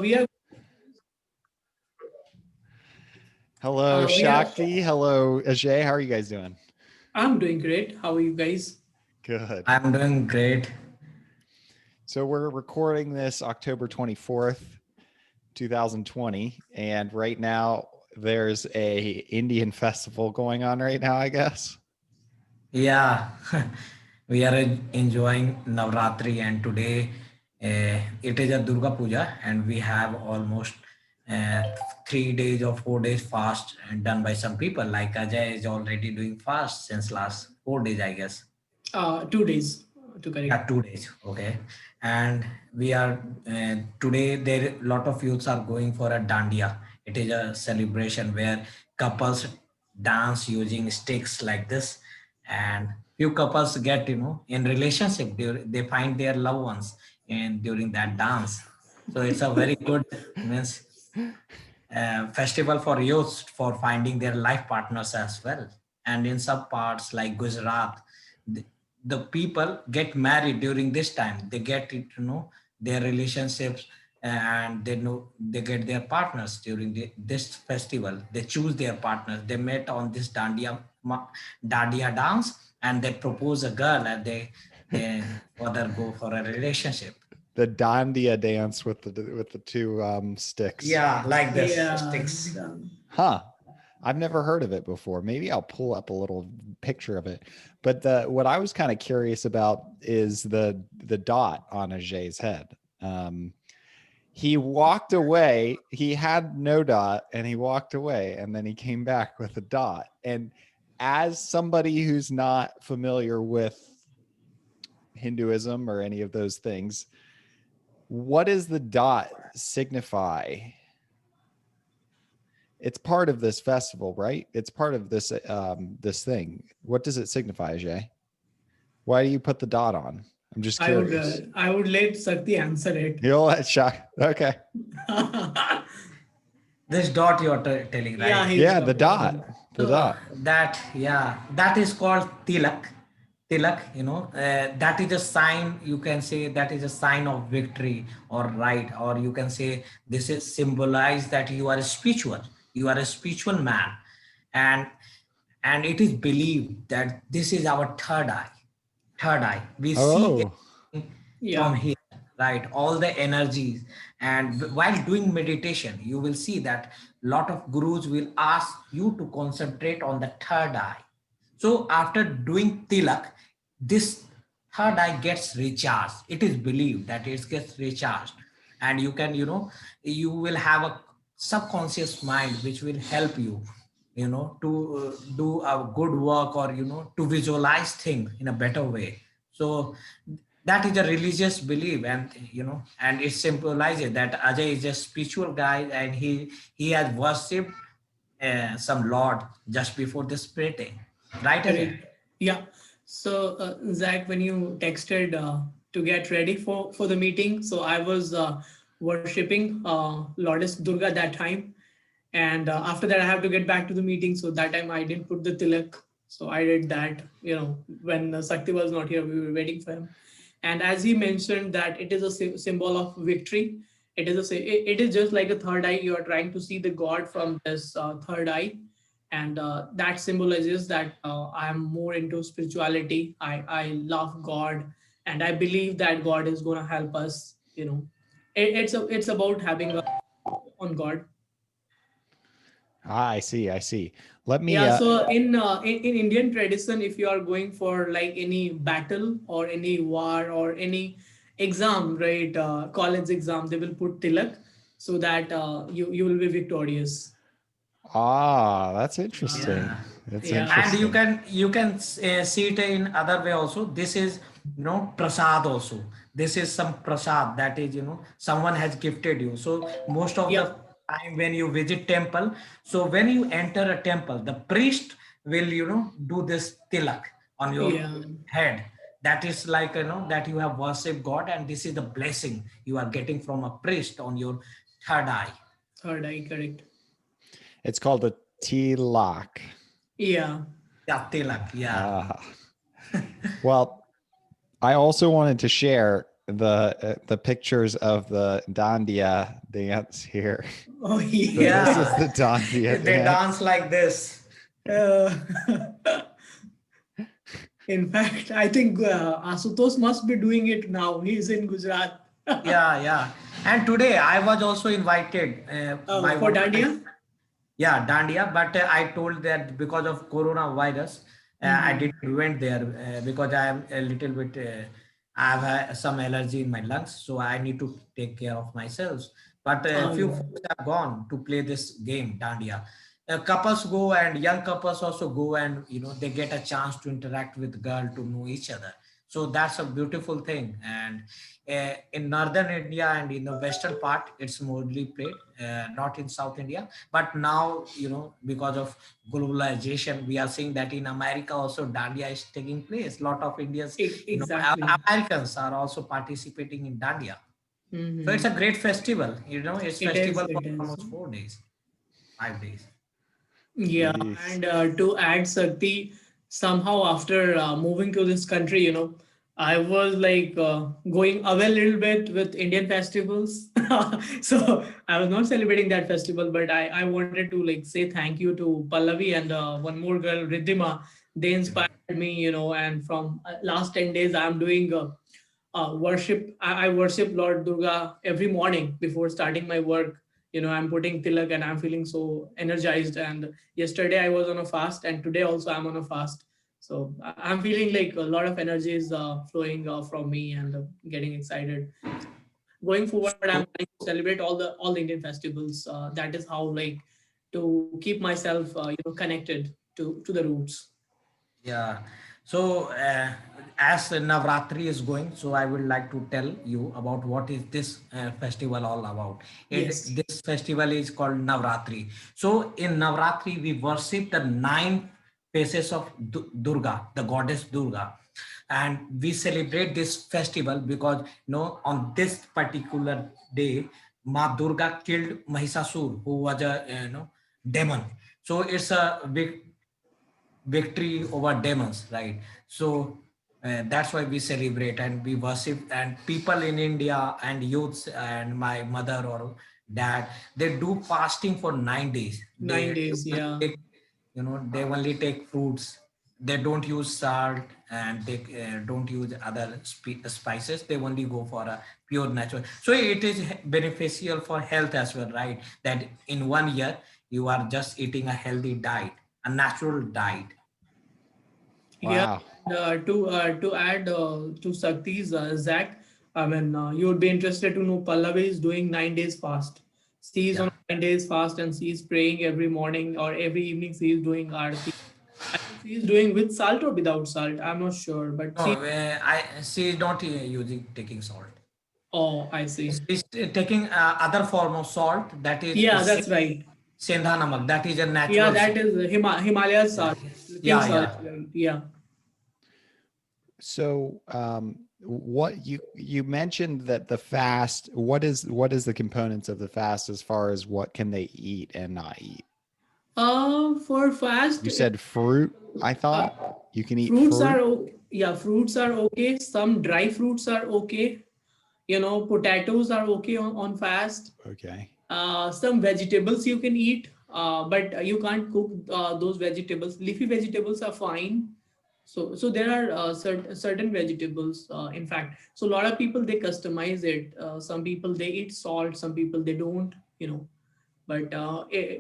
We are Hello, Shakti. Hello, Ajay. How are you guys doing? I'm doing great. How are you guys? Good. I'm doing great. So we're recording this October 24th, 2020. And right now there's a Indian festival going on right now, I guess. Yeah, we are enjoying Navratri, and today it is a Durga Puja, and we have almost uh, 3 days or 4 days fast and done by some people. Like Ajay is already doing fast since last 4 days, I guess. 2 days to Yeah, correct. 2 days. Okay. And we are today there a lot of youths are going for a Dandiya. It is a celebration where couples dance using sticks like this, and few couples get in relationship. They find their loved ones and during that dance. So it's a very good means festival for youth for finding their life partners as well. And in some parts like Gujarat, the, the people get married during this time. They get it, their relationships, and they know they get their partners during this festival. They choose their partners. They met on this Dandiya dance, and they propose a girl, and they further go for a relationship. The Dandiya dance with the two sticks. Yeah, like this Yeah. sticks. Huh. I've never heard of it before. Maybe I'll pull up a little picture of it. But what I was kind of curious about is the dot on Ajay's head. He walked away. He had no dot, and he walked away, and then he came back with a dot. And as somebody who's not familiar with Hinduism or any of those things, what does the dot signify? It's part of this festival, right? It's part of this this thing. What does it signify, Jay? Why do you put the dot on? I'm just curious. I would let Shakti answer it. You'll let Shak. Okay. This dot you are telling, right? Yeah, the dot. The dot. That is called tilak. Tilak, that is a sign. You can say that is a sign of victory or right, or you can say this is symbolize that you are spiritual. You are a spiritual man, and it is believed that this is our third eye. Third eye. We see Oh, from Yeah. here, right, all the energies. And while doing meditation, you will see that lot of gurus will ask you to concentrate on the third eye. So after doing tilak, this third eye gets recharged. It is believed that it gets recharged, and you can, you will have a subconscious mind which will help you, to do a good work, or to visualize things in a better way. So that is a religious belief, and and it symbolizes that Ajay is a spiritual guy, and he has worshipped some lord just before the splitting, right, Ajay? Correct. Yeah. So, Zach, when you texted to get ready for the meeting, so I was worshipping Lourdes Durga that time, and after that I have to get back to the meeting. So that time I didn't put the tilak. So I did that. When Sakti was not here, we were waiting for him. And as he mentioned that it is a symbol of victory. It is just like a third eye. You are trying to see the God from this third eye, and that symbolizes that I am more into spirituality. I love God, and I believe that God is going to help us. It's about having a on God. I see. I see. Let me. Yeah, so in Indian tradition, if you are going for like any battle or any war or any exam, right, college exam, they will put tilak so that you will be victorious. That's interesting. Yeah. That's Yeah, And you interesting. can see it in other way also. This is prasad also. This is some prasad that is someone has gifted you. So most of the yeah, time when you visit temple, so when you enter a temple, the priest will do this tilak on your yeah. head. That is like that you have worshipped God, and this is the blessing you are getting from a priest on your third eye. Third eye, correct. It's called a tilak. Yeah, Yeah, tilak. Yeah. Ah. Well, I also wanted to share. the pictures of the Dandiya dance here. Oh So this yeah. is the Dandiya They dance dance. like this. Uh, in fact, I think Asutosh must be doing it now. He's in Gujarat. Yeah, yeah. And today I was also invited by For one of my, Dandiya? yeah, Dandiya, but I told that because of coronavirus, I Mm-hmm. didn't went there because I am a little bit, I have some allergy in my lungs, so I need to take care of myself. But a Oh few yeah. folks have gone to play this game, Dandiya. Couples go and young couples also go, and they get a chance to interact with girl to know each other. So that's a beautiful thing. And in northern India and in the western part, it's mostly played, not in South India. But now, because of globalization, we are seeing that in America also Dandiya is taking place. A lot of Indians, Exactly. Americans are also participating in Dandiya. So it's Mm-hmm. a great festival. It's It is. festival for It is. almost 4 days, 5 days. Yeah, Jeez. and to add Sakti, somehow after moving to this country, I was like going away a little bit with Indian festivals. So I was not celebrating that festival, but I wanted to like say thank you to Pallavi and one more girl, Riddhima. They Yeah. inspired me, and from last 10 days, I'm doing worship. I worship Lord Durga every morning before starting my work. I'm putting tilak and I'm feeling so energized. And yesterday I was on a fast, and today also I'm on a fast. So I'm feeling like a lot of energy is flowing from me and getting excited. Going forward, I'm So trying to celebrate all the Indian festivals. That is how like to keep myself connected to the roots. yeah. So, as Navratri is going, so I would like to tell you about what is this festival all about. Yes. This festival is called Navratri. So, in Navratri, we worship the 9 faces of Durga, the goddess Durga, and we celebrate this festival because on this particular day, Ma Durga killed Mahisasur, who was a demon. So it's a big victory over demons, right? So that's why we celebrate and we worship. And people in India and youths and my mother or dad, they do fasting for 9 days. 9 days. Yeah. They only take fruits. They don't use salt and they don't use other spices. They only go for a pure natural. So it is beneficial for health as well, right? That in 1 year you are just eating a healthy diet, a natural diet. Yeah, Wow. and, to add to Sakti's Zach, I mean, you would be interested to know Pallavi is doing 9 days fast. She is on Yeah. 9 days fast and she is praying every morning or every evening. She is doing aarti. I think she is doing with salt or without salt. I'm not sure, but No, I she is not using taking salt. oh, I see. She's taking other form of salt that is Yeah, that's right. sendha namak. That is a Yeah, natural that salt. is Himalaya Yeah, salt, pink yeah, salt, yeah. right? Yeah. So what you mentioned that the fast, what is the components of the fast as far as what can they eat and not eat? For fast, You said fruit, I uh, thought. You can eat fruits are fruit. okay. Yeah, fruits are okay. Some dry fruits are okay. Potatoes are okay on fast. Okay. Some vegetables you can eat, but you can't cook those vegetables. Leafy vegetables are fine. So there are certain vegetables, in fact. So a lot of people they customize it. Some people they eat salt, some people they don't. But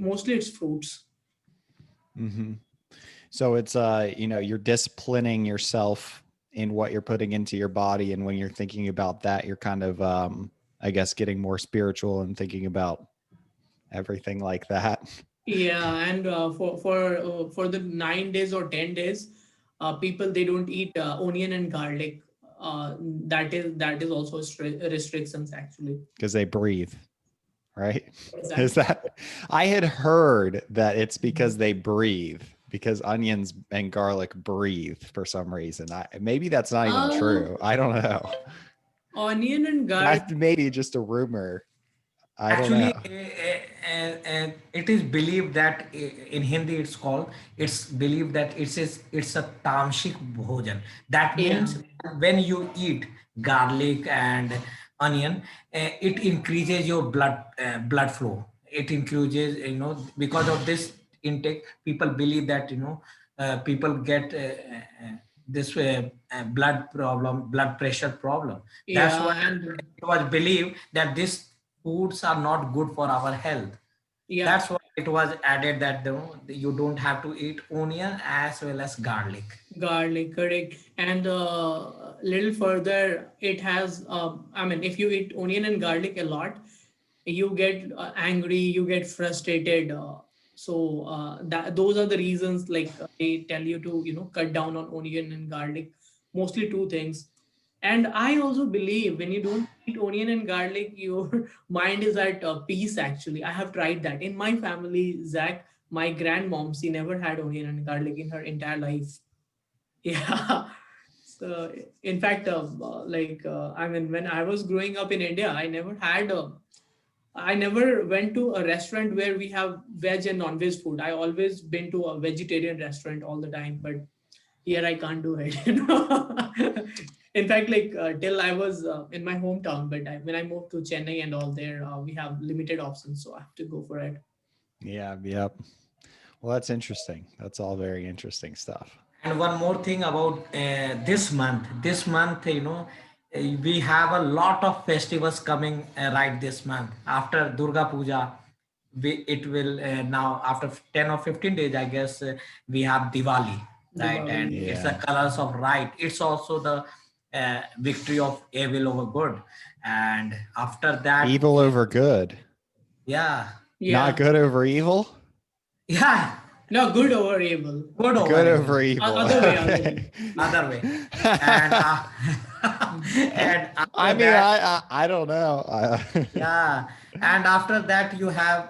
mostly it's fruits. Hmm. So it's you're disciplining yourself in what you're putting into your body, and when you're thinking about that, you're kind of I guess getting more spiritual and thinking about everything like that. Yeah, and for the 9 days or 10 days, people they don't eat onion and garlic. That is also restrictions actually. Because they breathe, right? Is Exactly. that I had heard that it's because they breathe, because onions and garlic breathe for some reason. Maybe that's not even Uh, true. I don't know. Onion and garlic. That maybe just a rumor. I don't Actually, know. it is believed that in Hindi it's believed that it's a tamshik bhojan. That Yeah. means when you eat, garlic and onion, it increases your blood flow. It increases, because of this intake, people believe that, people get this blood problem, blood pressure problem. That's Yeah, why and it was believed that these foods are not good for our health. yeah, That's why it was added that, you don't have to eat onion as well as garlic. garlic, correct. And little further, it has, I mean, if you eat onion and garlic a lot, you get angry, you get frustrated. That those are the reasons, like they tell you to, cut down on onion and garlic, mostly two things. And I also believe when you don't eat onion and garlic, your mind is at peace. Actually, I have tried that in my family. Zach, my grandmom, she never had onion and garlic in her entire life. Yeah. So, in fact, I mean, when I was growing up in India, I never went to a restaurant where we have veg and non-veg food. I always been to a vegetarian restaurant all the time, but here I can't do it. In fact, till I was in my hometown, but when I moved to Chennai and all there, we have limited options, so I have to go for it. Yeah, yep. Well, that's interesting. That's all very interesting stuff. And one more thing about this month. This month, we have a lot of festivals coming right this month. After Durga Puja, it will now after 10 or 15 days, I guess, we have Diwali, right? Diwali. And it's the Yeah. colors of right. It's also the victory of evil over good. And after that, Evil over good, yeah, not Yeah. good over evil. yeah, No, good over evil. good over Good evil. over evil. Other way, other way. Okay. Other way. And and I after mean, that, I don't know. yeah, and after that you have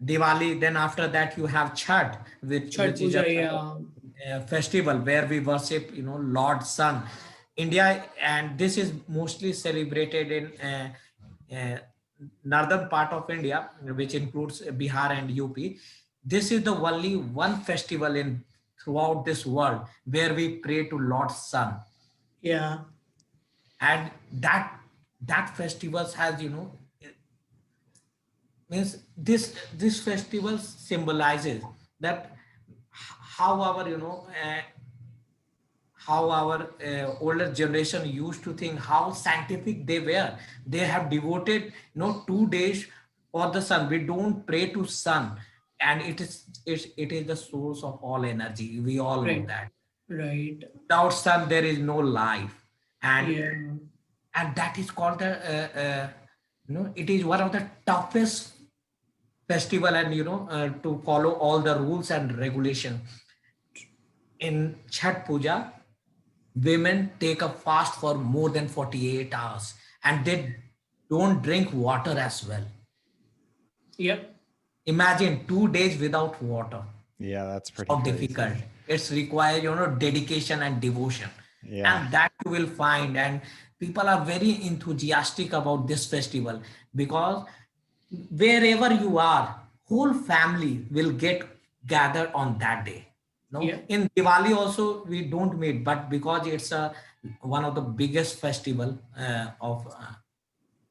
Diwali. Then after that you have Chhat, which Chhat is a Puja, yeah. festival where we worship, Lord Sun. India, and this is mostly celebrated in uh, northern part of India, which includes Bihar and UP. This is the only one festival in throughout this world where we pray to Lord Sun. Yeah. And that festivals has, means this festival symbolizes that how our, how our older generation used to think, how scientific they were. They have devoted, 2 days for the sun. We don't pray to sun, and it is the source of all energy. We all know Right. that Right. without sun there is no life. and Yeah. and that is called the it is one of the toughest festival, and to follow all the rules and regulation. In Chhat Puja, women take a fast for more than 48 hours, and they don't drink water as well. Yep. Imagine 2 days without water. Yeah, that's pretty How difficult. crazy. It's required, dedication and devotion. Yeah. And that you will find. And people are very enthusiastic about this festival, because wherever you are, whole family will get gathered on that day. No, Yep. in Diwali also we don't meet, but because it's one of the biggest festival of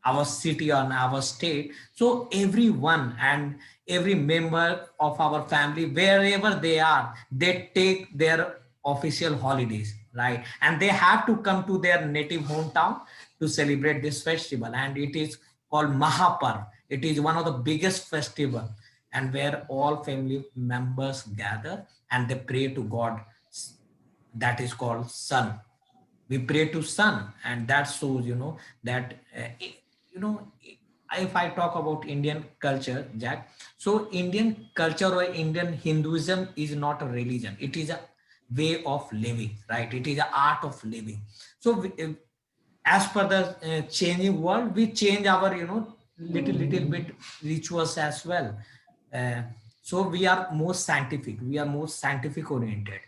our city and our state, so everyone and every member of our family, wherever they are, they take their official holidays, right? And they have to come to their native hometown to celebrate this festival, and it is called Mahaparv. It is one of the biggest festival, and where all family members gather and they pray to God, that is called sun. We pray to sun, and that shows, that you know if I talk about Indian culture, Jack, so Indian culture or Indian Hinduism is not a religion, it is a way of living, right? It is an art of living. So as per the changing world, we change our, little bit rituals as well. uh, so we are more scientific oriented.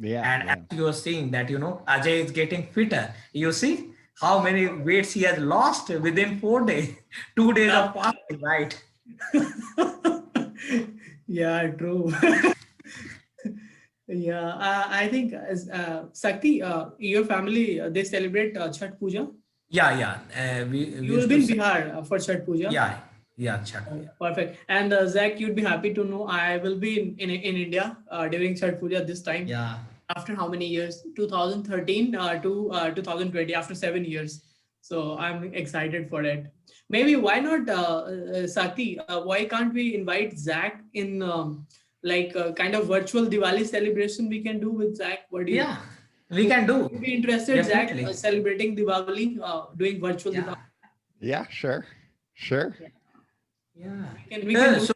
Yeah. And as Yeah. you are seeing that, Ajay is getting fitter. You see how many weights he has lost within 4 days, 2 days Yeah. of fasting, right? Yeah, true. Yeah, I think Sakti, your family they celebrate Chhat Puja. We You will used be to in say, Bihar for Chhat Puja. yeah, yeah, Chhat Oh, Puja. perfect. And Zach, you'd be happy to know I will be in India during Chhat Puja this time. Yeah, After how many years? 2013 to 2020, after 7 years. So I'm excited for it. Maybe why not, Sakti? Why can't we invite Zach in like kind of virtual Diwali celebration we can do with Zach? What do you? yeah, we can do, Would you be interested, Zach, definitely. celebrating Diwali, doing virtual Diwali? Yeah, Yeah, sure. Sure. Yeah. yeah. We can do. So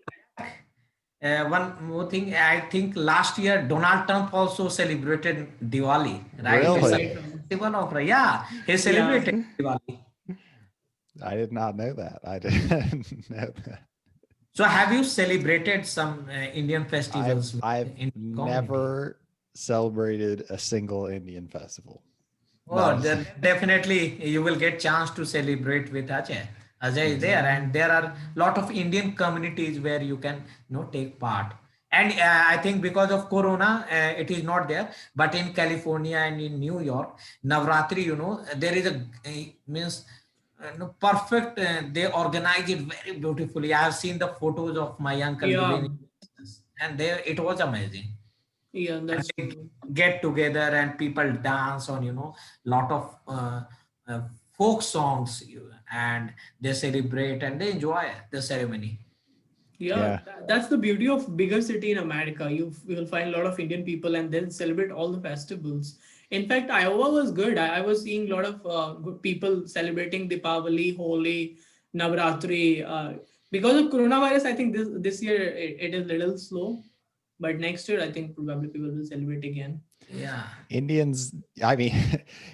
one more thing, I think last year Donald Trump also celebrated Diwali, right? It's a Really? Right. festival of, yeah, he Yeah. celebrated Diwali. I did not know that. I didn't know that. So have you celebrated some Indian I've festivals with the I've Indian community? never celebrated a single Indian festival. Not Oh, a definitely you will get chance to celebrate with Ajay. Ajay is there, and there are lot of Indian communities where you can take part. And I think because of Corona, it is not there. But in California and in New York, Navratri, there is a means no, perfect. They organize it very beautifully. I have seen the photos of my uncle Yeah. living, and there it was amazing. Yeah, And that's they true. get together and people dance on lot of uh, folk songs, and they celebrate and they enjoy the ceremony. Yeah, yeah. that's the beauty of bigger city in America. You will find a lot of Indian people and they'll celebrate all the festivals. In fact, Iowa was good. I was seeing a lot of good people celebrating Deepavali, Holi, Navratri. Because of coronavirus, I think this year it is little slow, but next year I think probably people will celebrate again. Yeah, Indians, I mean,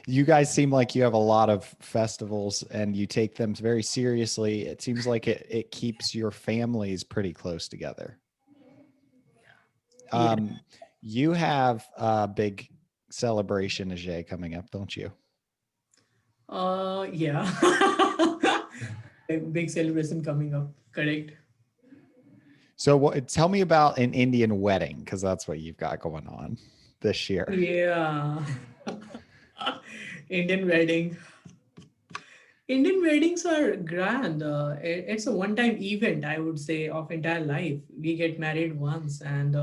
you guys seem like you have a lot of festivals and you take them very seriously. It seems like it keeps your families pretty close together. Yeah. Um, you have a big celebration, Ajay, coming up, don't you? Yeah. A big celebration coming up. Correct. So, what? Tell me about an Indian wedding because that's what you've got going on this year. Yeah. Indian wedding. Indian weddings are grand. It's a one-time event, I would say, of entire life. We get married once, and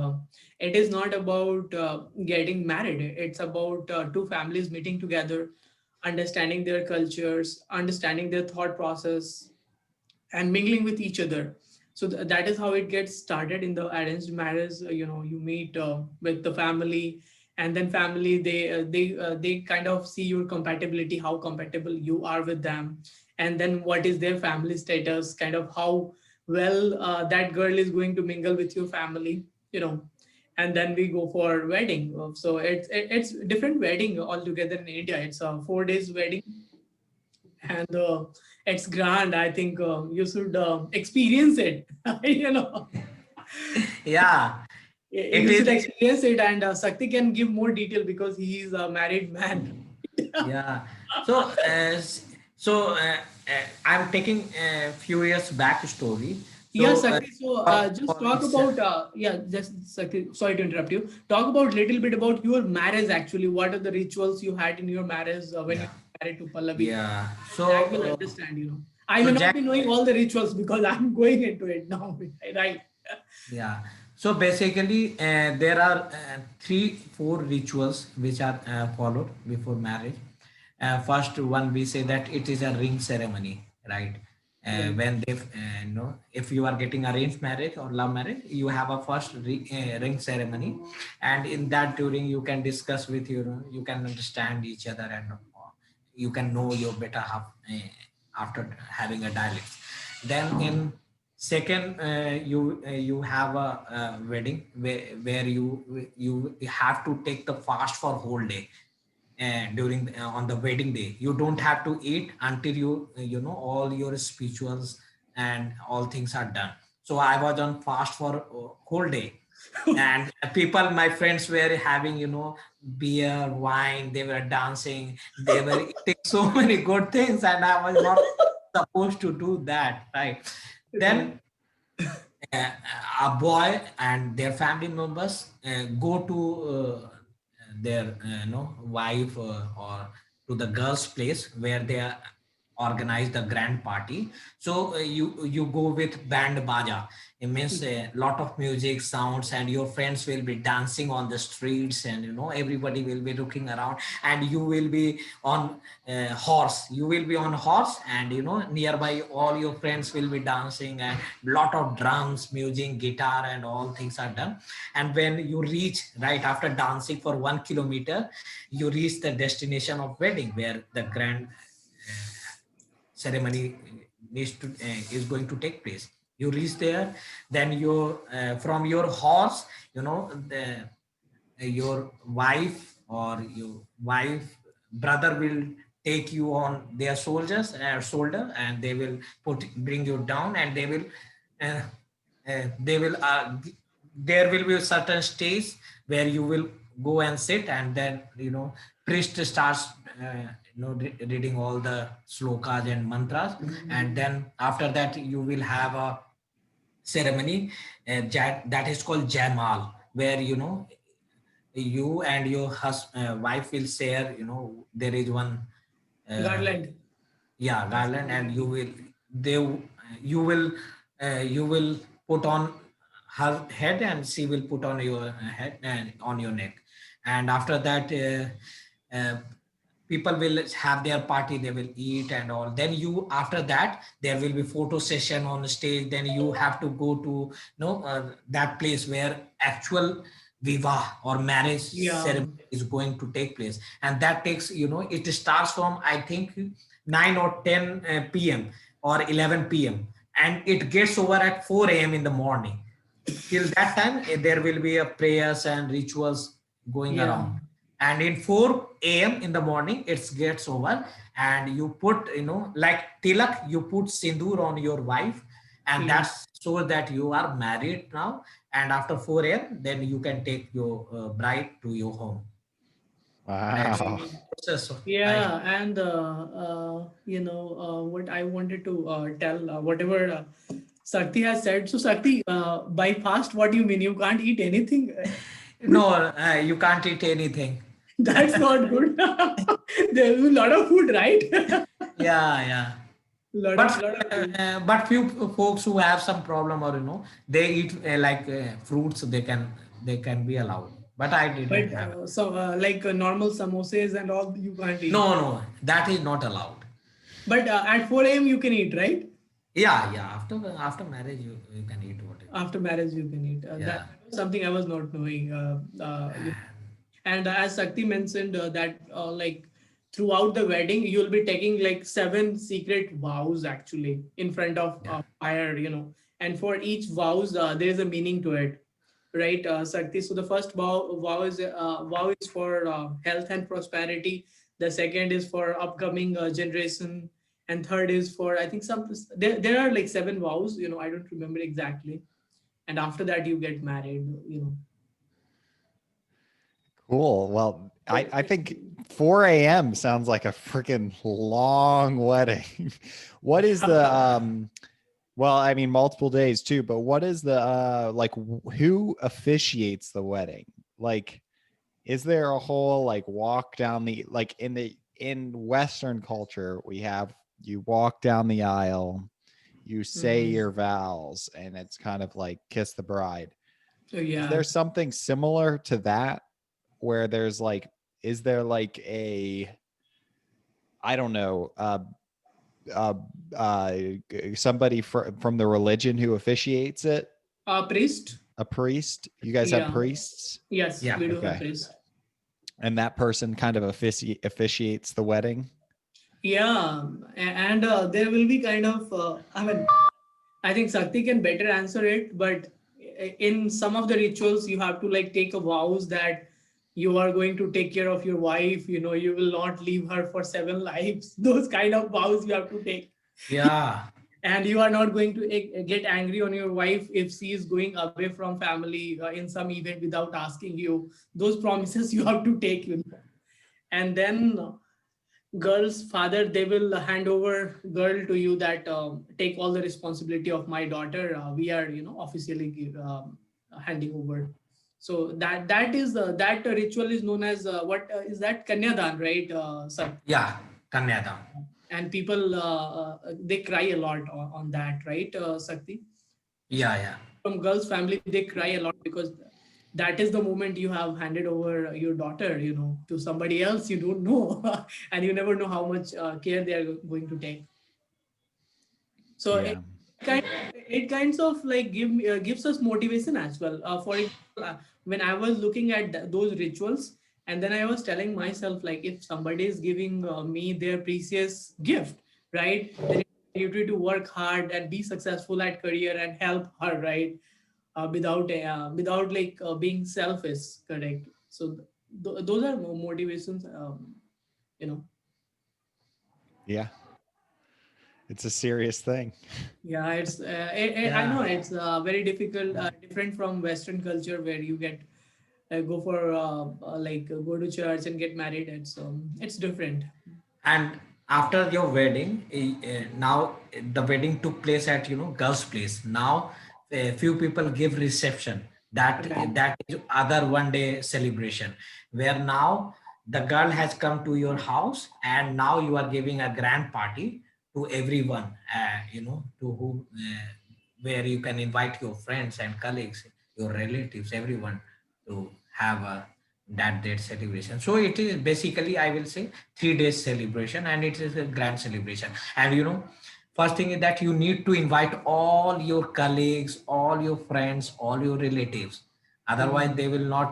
it is not about getting married. It's about two families meeting together, understanding their cultures, understanding their thought process, and mingling with each other. So that is how it gets started in the arranged marriage. You meet with the family, and then family they kind of see your compatibility, how compatible you are with them, and then what is their family status, kind of how well that girl is going to mingle with your family. You know, and then we go for wedding. So it's different wedding altogether in India. It's a 4 days wedding, and it's grand. I think you should experience it. you know, yeah, it you should is. experience it, and Sakti can give more detail because he is a married man. Yeah. So, I'm taking a few years back story. Yeah, So, Sakti. So just for talk it's about yeah, just Sakti. Sorry to interrupt you. Talk about little bit about your marriage. Actually, what are the rituals you had in your marriage when you yeah, were married to Pallavi? yeah. Jack will understand. I So may not be Jack, knowing all the rituals because I'm going into it now. Right? yeah. So basically, there are three, four rituals which are followed before marriage. First one, we say that it is a ring ceremony, right? Right. When they, if you are getting arranged marriage or love marriage, you have a first ring ceremony, and in that during you can discuss with you can understand each other, and you can know your better half after having a dialect. Then in second, you have a, wedding where you have to take the fast for whole day, and during on the wedding day you don't have to eat until all your spirituals and all things are done. So I was on fast for whole day, and people, my friends, were having beer, wine, they were dancing, they were eating so many good things, and I was not supposed to do that, right? Then Right. uh, a boy and their family members go to their wife or to the girl's place where they organize the grand party. So you go with band baja. It means a lot of music sounds, and your friends will be dancing on the streets, and everybody will be looking around, and you will be on horse. You will be on horse, and nearby all your friends will be dancing, and lot of drums, music, guitar, and all things are done. And when you reach, right after dancing for 1 kilometer, you reach the destination of wedding where the grand ceremony is going to take place. You reach there, then you from your horse, your wife or your wife brother will take you on their soldiers shoulder, and they will bring you down, and uh, they will there will be a certain stage where you will go and sit, and then priest starts reading all the slokas and mantras. And then after that you will have a ceremony that is called Jamal, where you and your wife will share, there is one uh, Garland. yeah, garland, and they you will put on her head, and she will put on your head and on your neck. And after that people will have their party, they will eat and all. Then you, after that there will be photo session on the stage. Then you have to go to that place where actual vivah or marriage Yeah. ceremony is going to take place. And that takes, it starts from, I think, 9 or 10 p.m. or 11 p.m. and it gets over at 4 a.m. in the morning. Till that time there will be a prayers and rituals going Yeah. around. And in 4 a.m. in the morning it gets over, and you put, like tilak, you put sindoor on your wife, and Yeah. that's so that you are married now. And after 4 a.m. then you can take your bride to your home. That's Wow. Okay. process of life. Yeah, and what I wanted to tell, whatever Sakti has said. So, Sakti, by fast, what do you mean? You can't eat anything? No, you can't eat anything. That's not good. There's a lot of food, right? Yeah, yeah. lot but of lot of food. but few folks who have some problem, or they eat like fruits, they can be allowed, but I didn't But have it. so, like normal samosas and all, you can't No, eat. no, that is not allowed. But at 4 a.m. you can eat, right? Yeah, yeah, after marriage you can eat whatever. After marriage you can eat. That Yeah, was something I was not knowing. And as Sakti mentioned, that like throughout the wedding, you'll be taking like 7 secret vows actually in front of yeah, fire, and for each vows, there is a meaning to it, right, Sakti? So the first vow is for health and prosperity. The second is for upcoming generation, and third is for, I think, there are like 7 vows. I don't remember exactly. And after that, you get married. Cool. Well, I think 4 a.m. sounds like a freaking long wedding. What is the well, I mean multiple days too, but what is the like who officiates the wedding? Like is there a whole like walk down the like in Western culture we have you walk down the aisle, you say Mhm. your vows, and it's kind of like kiss the bride. So Is yeah. there something similar to that where there's like is there like a I don't know uh somebody from the religion who officiates it, Priest. a priest? You guys have Yeah. priests? Yes, yeah. we do have Okay. priest. And that person kind of officiates the wedding? Yeah, and there will be kind of. I mean, I think Sakti can better answer it, but in some of the rituals, you have to like take a vows that you are going to take care of your wife. You will not leave her for 7 lives. Those kind of vows you have to take. Yeah, And you are not going to get angry on your wife if she is going away from family in some event without asking you. Those promises you have to take. And then girl's father, they will hand over girl to you, that take all the responsibility of my daughter. We are, officially handing over. So that ritual is known as, what is that, Kanyadan, right, sir? Yeah, Kanyadan. And people, they cry a lot on that, right, Sakti? So Yeah, yeah. from girls' family, they cry a lot, because that is the moment you have handed over your daughter, to somebody else you don't know, and you never know how much care they are going to take. So Yeah. it kinds of like gives us motivation as well. For example, when I was looking at those rituals, and then I was telling myself, like, if somebody is giving me their precious gift, right, then it's my duty to work hard and be successful at career and help her, right, without like being selfish, correct? So those are motivations, you know. Yeah. It's a serious thing. Yeah, I Yeah. know it's very difficult, different from Western culture, where you get go for go to church and get married. It's different. And after your wedding, now the wedding took place at girl's place. Now a few people give reception. That Correct. that is other one day celebration, where now the girl has come to your house, and now you are giving a grand party to everyone. To who where you can invite your friends and colleagues, your relatives, everyone to have a that date celebration. So it is basically, I will say, 3 days celebration, and it is a grand celebration. And first thing is that you need to invite all your colleagues, all your friends, all your relatives. Otherwise, Mhm. they will not,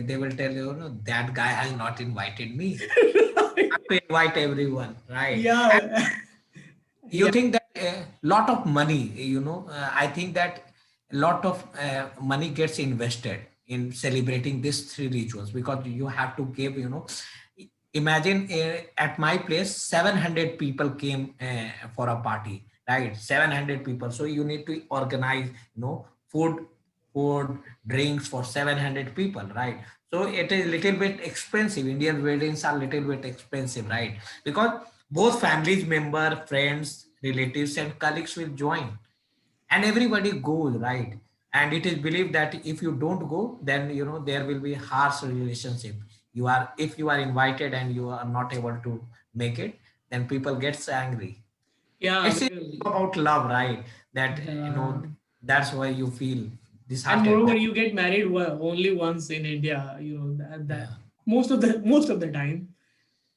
they will tell you, that guy has not invited me. Have to invite everyone, right? Yeah. You Yeah. think that a lot of money, I think that a lot of money gets invested in celebrating these three rituals, because you have to give, imagine, at my place 700 people came for a party, right? 700 people, so you need to organize, food, drinks for 700 people, right? So it is little bit expensive. Indian weddings are little bit expensive, right? Because both families member, friends, relatives and colleagues will join, and everybody goes, right? And it is believed that if you don't go, then there will be harsh relationship. If you are invited and you are not able to make it, then people gets angry. Yeah, It's because about love, right? That uh, that's why you feel and disheartened. moreover, you get married only once in India. That Yeah. most of the time.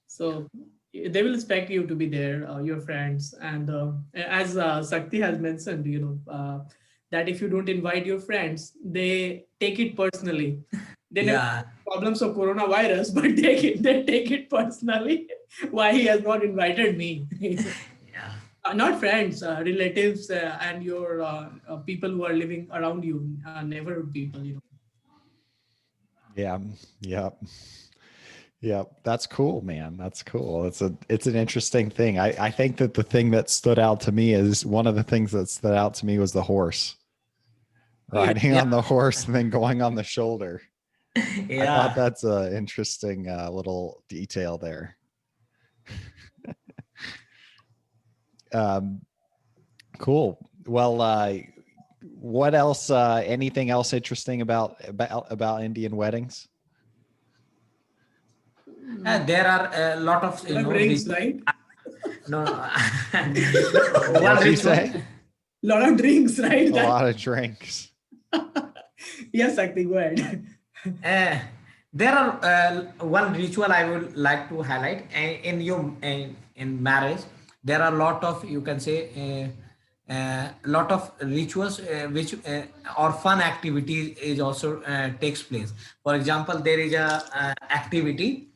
So they will expect you to be there, your friends, and as Sakti has mentioned, that if you don't invite your friends, they take it personally. They never Yeah. problems of coronavirus, but they take it personally. Why he has not invited me? Yeah. Not friends, relatives, and your people who are living around you, neighborhood people. Yeah. Yeah. Yeah. That's cool, man. That's cool. It's an interesting thing. I think that the thing that stood out to me is one of the things that stood out to me was the horse. Riding Yeah. on the horse and then going on the shoulder. I thought Yeah. that's a interesting little detail there. Um, cool. Well, what else? Anything else interesting about Indian weddings? Mm, There are a lot of lot of drinks, rituals. right? No, no. No, one What'd you ritual. say? Lot of drinks, right? A lot of drinks. Yes, Sakti, go ahead. Uh, there are one ritual I would like to highlight. In your in marriage, there are a lot of, you can say, lot of rituals which or fun activities is also takes place. For example, there is a activity,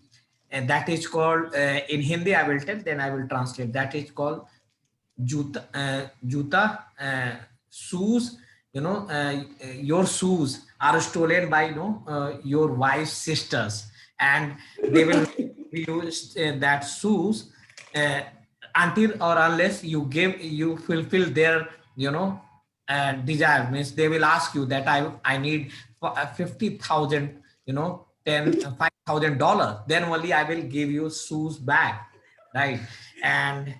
and that is called, in Hindi I will tell, then I will translate. That is called juta, shoes. Your shoes are stolen by your wife's sisters, and they will use that shoes uh, until or unless you fulfill their desire. Means they will ask you that I need 50,000, $5,000, then only I will give you shoes back. right? And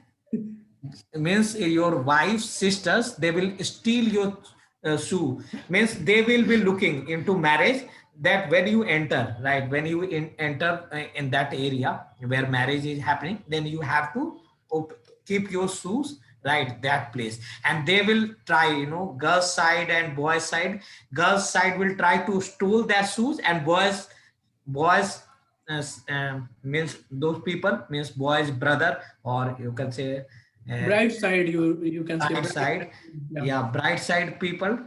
means your wife's sisters, they will steal your shoe. Means they will be looking into marriage, that when you enter, right, when you enter in that area where marriage is happening, then you have to keep your shoes right that place. And they will try, girls side and boys side, girls side will try to steal their shoes, and boys means those people, means boys brother, or you can say uh, Bright side, you can say bright bright side. side. Yeah. Yeah, bright side people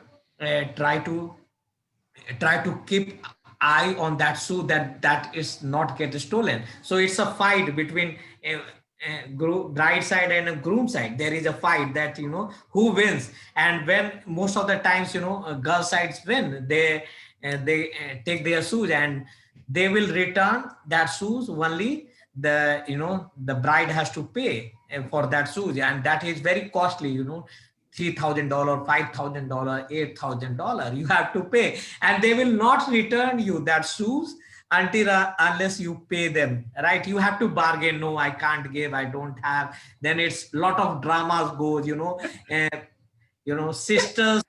try to keep eye on that shoe, that is not get stolen. So it's a fight between bride side and a groom side. There is a fight that, who wins. And when most of the times, girl sides win, they take their shoes, and they will return that shoes only. The bride has to pay for that shoes, and that is very costly, $3,000, $5,000, $8,000 you have to pay, and they will not return you that shoes until unless you pay them, right? You have to bargain. No, I can't give, I don't have. Then it's lot of dramas goes, uh, sisters,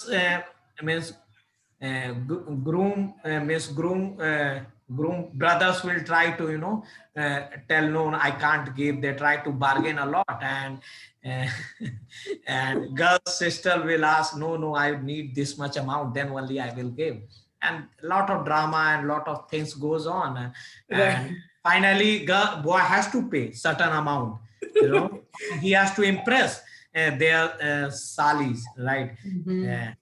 means groom, means groom brothers will try to, tell, no, I can't give. They try to bargain a lot. And uh, and girl sister will ask, no, no, I need this much amount, then only I will give. And a lot of drama and lot of things goes on. And Right. finally boy has to pay certain amount, he has to impress their salis, right? Mhm. uh,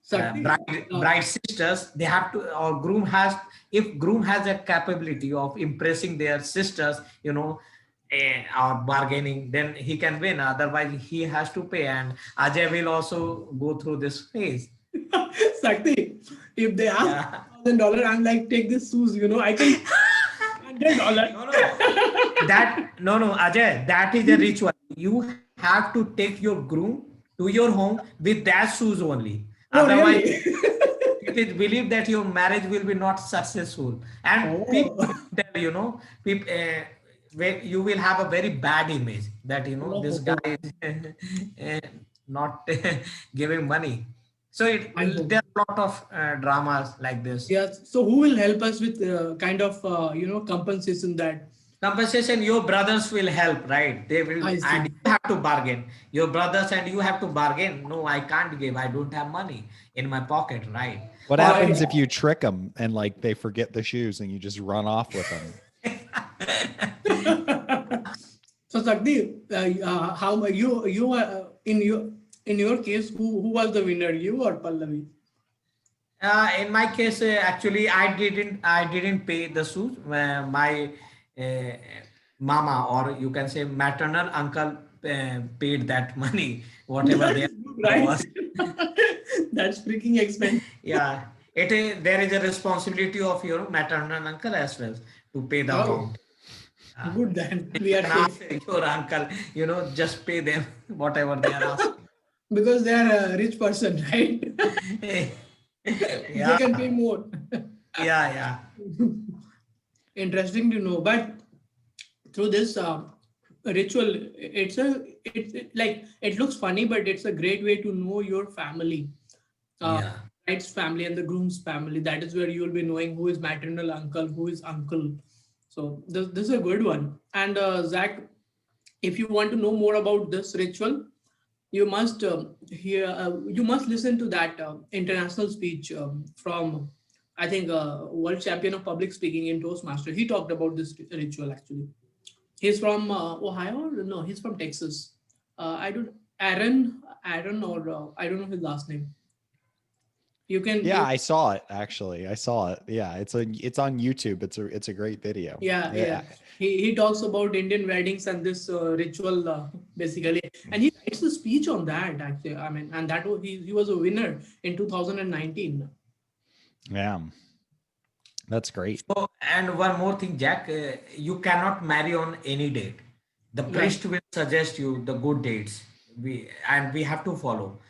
Sakti, bride sisters, they have to, or groom has, if groom has a capability of impressing their sisters, or bargaining, then he can win. Otherwise he has to pay. And Ajay will also go through this phase. Sakti, if they ask Yeah. $1,000, I'm like, take this shoes, I can $100. No, no, no, Ajay, that is a ritual. You have to take your groom to your home with that shoes only. Oh, Otherwise, really? it is believed that your marriage will be not successful. And people Oh. will tell, people, you will have a very bad image that, this guy Oh, is uh, not giving money. So I hope. there are a lot of dramas like this. Yes. So who will help us with kind of compensation that Compensation, your brothers will help, right? They will, I and see. you have to bargain. Your brothers and you have to bargain. No, I can't give. I don't have money in my pocket, right? What Or happens Right. if you trick them and like they forget the shoes and you just run off with them? So Sakti, how you in your case, who was the winner, you or Pallavi? in my case, actually, I didn't pay the shoes. My uh, mama, or you can say maternal uncle, paid that money, whatever That they is good, right? was. That's freaking expensive. Yeah, it is. There is a responsibility of your maternal uncle as well to pay the Oh, amount. good then. You We are can safe ask your uncle, just pay them whatever they are asking. because they are a rich person, right? They Yeah, can pay more. yeah, yeah, Interesting to know. But through this ritual, like it looks funny, but it's a great way to know your family, uh, yeah, bride's family and the groom's family. That is where you will be knowing who is maternal uncle, who is uncle. So this is a good one. And Zach, if you want to know more about this ritual, you must you must listen to that international speech from, I think, world champion of public speaking in Toastmaster. He talked about this ritual actually. He's from Ohio. No, he's from Texas. I don't Aaron, or I don't know his last name. You can Yeah, you I saw it actually. I saw it. Yeah, it's on YouTube. It's a great video. Yeah, Yeah. yeah. He talks about Indian weddings and this ritual basically, and he writes a speech on that actually. I mean, and he was a winner in 2019. Yeah. That's great. So, and one more thing, Jack, you cannot marry on any date. The Right. priest will suggest you the good dates. We have to follow.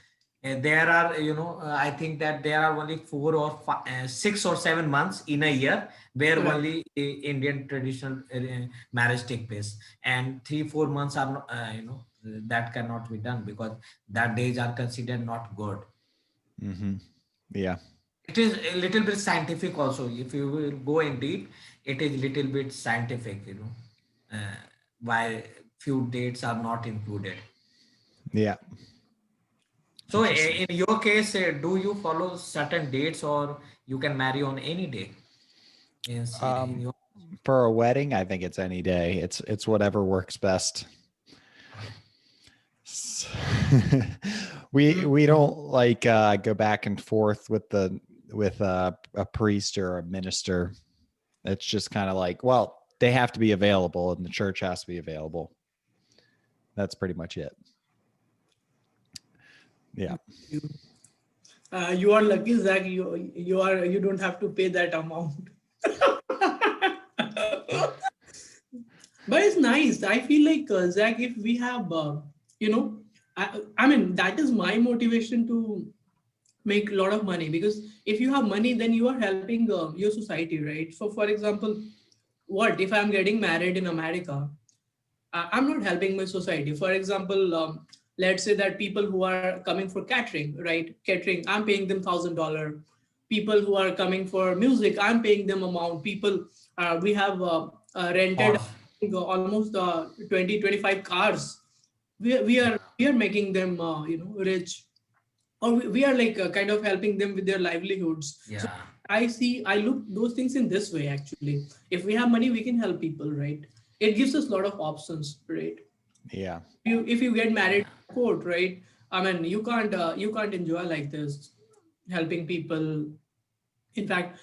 there are, I think that there are only 6 or 7 months in a year where Right. only Indian traditional marriage take place, and 3 4 months are not, that cannot be done because that days are considered not good. Mm-hmm. Yeah. It is a little bit scientific also. If you will go in deep, it is little bit scientific, why few dates are not included. Yeah. So Interesting. in your case, do you follow certain dates or you can marry on any day? Means in Um, your for a wedding, I think it's any day. It's whatever works best. okay. S- Mm. we don't like go back and forth with a priest or a minister. It's just kind of like, well, they have to be available and the church has to be available. That's pretty much it. Yeah. You, you are lucky, Zach. You don't have to pay that amount. But it's nice. I feel like Zach, if we have, you know, I mean, that is my motivation to make a lot of money, because if you have money, then you are helping your society, right? So, for example, what if I'm getting married in America? I'm not helping my society. For example, let's say that people who are coming for catering, right? Catering, I'm paying them $1,000. People who are coming for music, I'm paying them amount. People, we have rented Horse. almost 20, 25 cars. We are making them, rich, or we are like kind of helping them with their livelihoods. So Yeah. I look those things in this way. Actually, if we have money, we can help people, right? It gives us a lot of options, right? Yeah. If you get married Yeah. in court, right? I mean, you can't enjoy like this, helping people. In fact,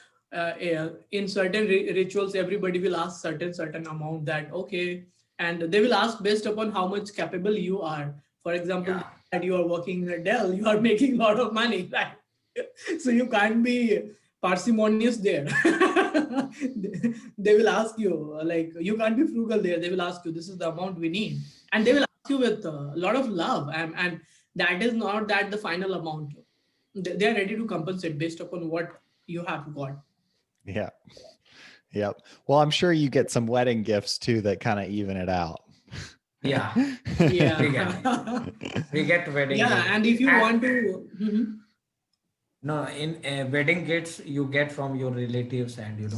in certain rituals, everybody will ask certain amount, that okay, and they will ask based upon how much capable you are. For example, Yeah. that you are working at Dell, you are making a lot of money, right? So you can't be parsimonious there. They will ask you, like, you can't be frugal there. They will ask you, this is the amount we need, and they will ask you with a lot of love, and that is not that the final amount. They are ready to compensate based upon what you have got. Yeah. Yep. Well, I'm sure you get some wedding gifts too that kind of even it out. Yeah. Yeah. We get we get wedding Yeah, gift. and if you And want to, mhm. no, in wedding gifts you get from your relatives and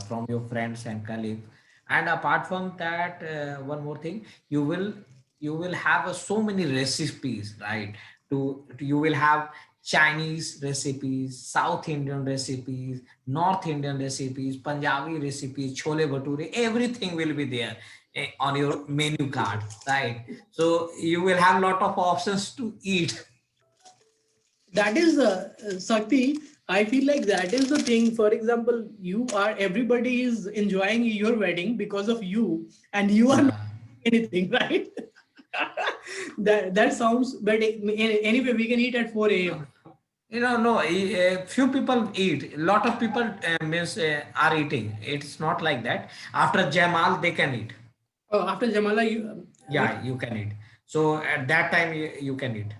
from your friends and colleagues. And apart from that, one more thing, you will have so many recipes, right? You will have Chinese recipes, South Indian recipes, North Indian recipes, Punjabi recipes, chole bhature, everything will be there on your menu card, right? So you will have lot of options to eat. That is Sakti. I feel like that is the thing. For example, everybody is enjoying your wedding because of you, and you are not Yeah. doing anything, right? That sounds. But anyway, we can eat at 4 a.m. No, few people eat. A lot of people means are eating. It's not like that. After Jamal, they can eat. After Jamala, Yeah, you can eat. So at that time, you can eat.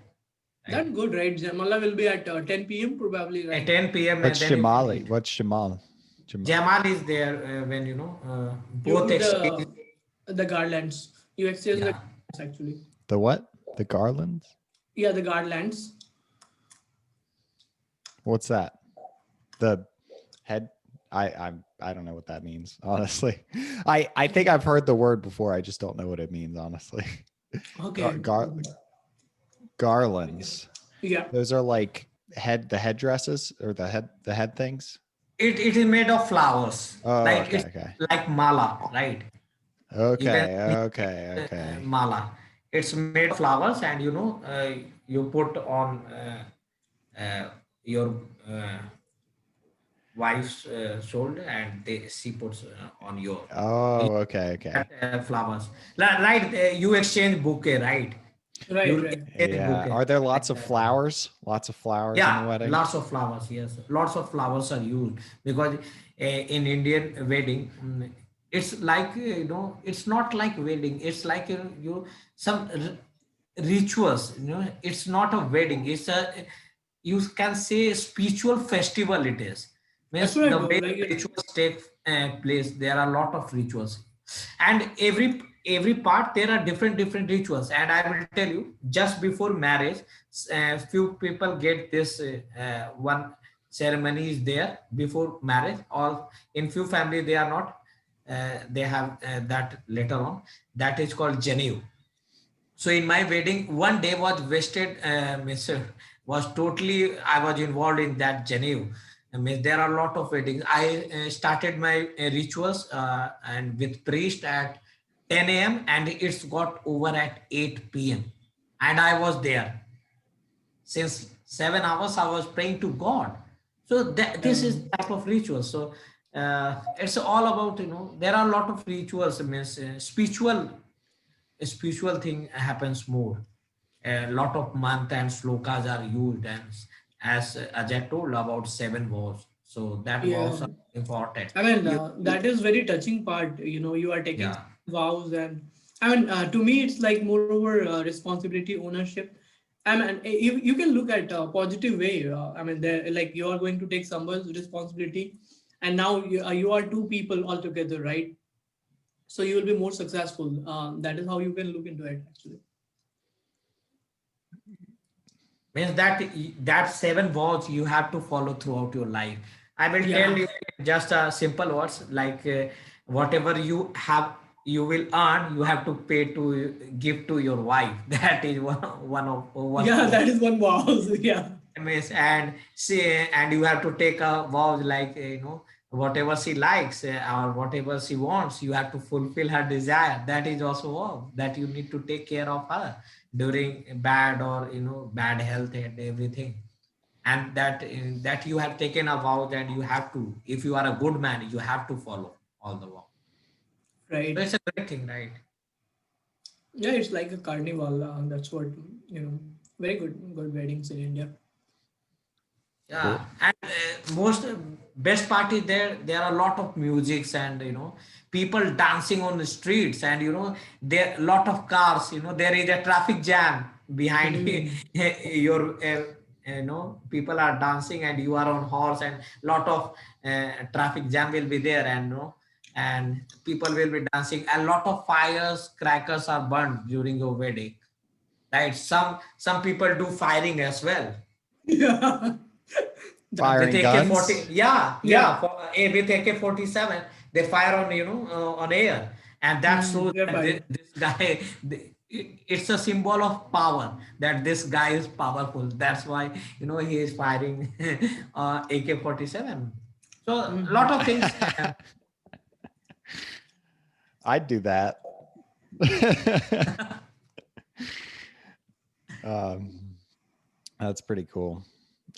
Right. that's good, right? Jamala will be at 10 p.m. probably, At right? 10 p.m. What's then you can Jamali? eat. What's Jamal? Jamal. Jamal is there when You both put exchange. the garlands. You exchange the Yeah. garlands, actually. The what? The garlands? Yeah, the garlands. What's that? The head? I don't know what that means, honestly. I think I've heard the word before. I just don't know what it means, honestly. Gar, Okay. gar, garlands. Yeah. Those are like the headdresses or the head things. It is made of flowers. Oh, Like okay, it's okay. like mala, right? You can Okay, okay, okay. mala. It's made of flowers, and you put on your uh, wife's shoulder, and she puts on your you Oh, okay, okay. get, flowers. Right? You exchange bouquet, right? Right, You right. exchange Yeah. bouquet Are there like lots of that. flowers? Lots of flowers in the Yeah, wedding? lots of flowers. Yes, lots of flowers are used because in Indian wedding, it's like it's not like wedding. It's like you some. rituals. It's not a wedding, it's a, you can say, spiritual festival it is. That's Means what I the told. way Like, the rituals take place, there are a lot of rituals, and every part there are different rituals. And I will tell you, just before marriage, few people get this one ceremony is there before marriage, or in few family they are not, they have that later on, that is called Janu. So in my wedding, one day was wasted. Was totally, I was involved in that Geneva. I mean, there are a lot of weddings. I started my rituals and with priest at 10 a.m. and it's got over at 8 p.m. And I was there since 7 hours. I was praying to God. So this is type of ritual. So it's all about, there are a lot of rituals. Means spiritual thing happens more. A lot of mantra and slokas are used, and as Ajay told about 7 vows. So that yeah. vows are important. I mean, You, that is very touching part. You are taking yeah, vows, and I mean, to me, it's like moreover responsibility, ownership. I mean, you can look at a positive way. I mean, there like you are going to take someone's responsibility, and now you are two people all together, right? So you will be more successful. That is how you can look into it, actually. means that 7 vows you have to follow throughout your life. I will tell Yeah. you just simple words like whatever you have, you will earn, you have to pay to give to your wife. That is one Yeah, vow. that is one wow. Yeah. Miss, and say, and you have to take a vow like whatever she likes or whatever she wants, you have to fulfill her desire. That is also vow that you need to take care of her during bad or bad health and everything. And that you have taken a vow that you have to, if you are a good man, you have to follow all the vow. So Right. it's a great thing, right? Yeah, it's like a carnival. That's what, very good weddings in India. Yeah, Cool. and most best part is there are a lot of musics and people dancing on the streets, and there lot of cars. There is a traffic jam behind Hmm. your people are dancing and you are on horse, and lot of traffic jam will be there, and and people will be dancing. A lot of fires, crackers are burned during your wedding, right? Some people do firing as well Yeah. That, with Firing AK-40, guns. yeah, yeah. yeah, with AK-47, they fire on on air, and that shows They're that fine. this guy, it's a symbol of power that this guy is powerful. That's why he is firing AK-47. So a lot Mhm. of things. I'd do that. um, that's pretty cool.